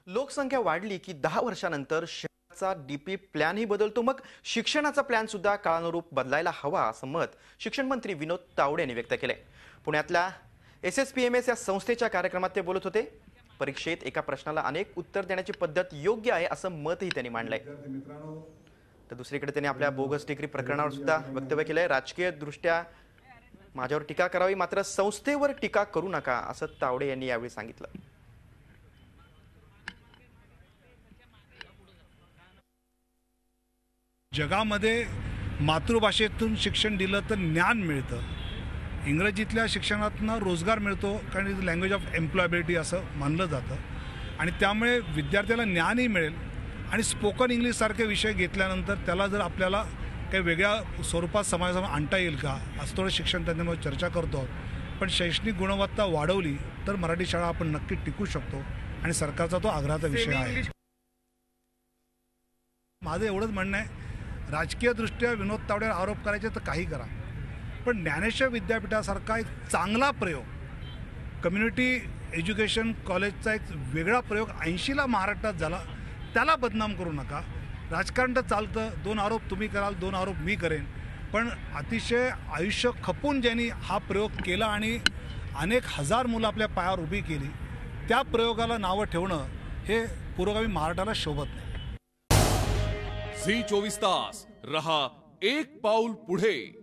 लोकसंख्या वाढली की 10 वर्षानंतर शहराचा डीपी प्लॅनही बदलतो. मग शिक्षणाचा प्लॅन सुद्धा काळानुरूप बदलायला हवा असं मत शिक्षण मंत्री विनोद तावडे यांनी व्यक्त केलंय. पुण्यातल्या SSPMS या संस्थेच्या कार्यक्रमात ते बोलत होते. परीक्षेत एका प्रश्नाला अनेक उत्तर देण्याची पद्धत योग्य आहे असं मतही त्यांनी मांडलंय. तर दुसरीकडे त्यांनी आपल्या बोगस डिग्री प्रकरणावर सुद्धा वक्तव्य केलंय. राजकीय दृष्ट्या माझ्यावर टीका करावी, मात्र संस्थेवर टीका करू नका असं तावडे यांनी यावेळी सांगितलं. जगामध्ये मातृभाषेतून शिक्षण दिलं तर ज्ञान मिळतं. इंग्रजीतल्या शिक्षणातून रोजगार मिळतो, कारण इज लँग्वेज ऑफ एम्प्लॉयबिलिटी असं मानलं जातं. आणि त्यामुळे विद्यार्थ्याला ज्ञानही मिळेल. आणि स्पोकन इंग्लिशसारखे विषय घेतल्यानंतर त्याला जर आपल्याला काही वेगळ्या स्वरूपात समाजासमोर आणता येईल का असं थोडं शिक्षण तज्ञांमध्ये चर्चा करतो. पण शैक्षणिक गुणवत्ता वाढवली तर मराठी शाळा आपण नक्की टिकू शकतो आणि सरकारचा तो आग्रहाचा विषय आहे. माझं एवढंच म्हणणं आहे, राजकीयदृष्ट्या विनोद तावडेवर आरोप करायचे तर काही करा, पण ज्ञानेश्वर विद्यापीठासारखा एक चांगला प्रयोग, कम्युनिटी एज्युकेशन कॉलेजचा एक वेगळा प्रयोग 80ला महाराष्ट्रात झाला, त्याला बदनाम करू नका. राजकारण तर चालतं, 2 आरोप तुम्ही कराल, 2 आरोप मी करेन, पण अतिशय आयुष्य खपून ज्यांनी हा प्रयोग केला आणि अनेक हजार मुलं आपल्या पायावर उभी केली, त्या प्रयोगाला नावं ठेवणं हे पुरोगामी महाराष्ट्राला शोभत नाही. झी 24 तास रहा एक पाऊल पुढे.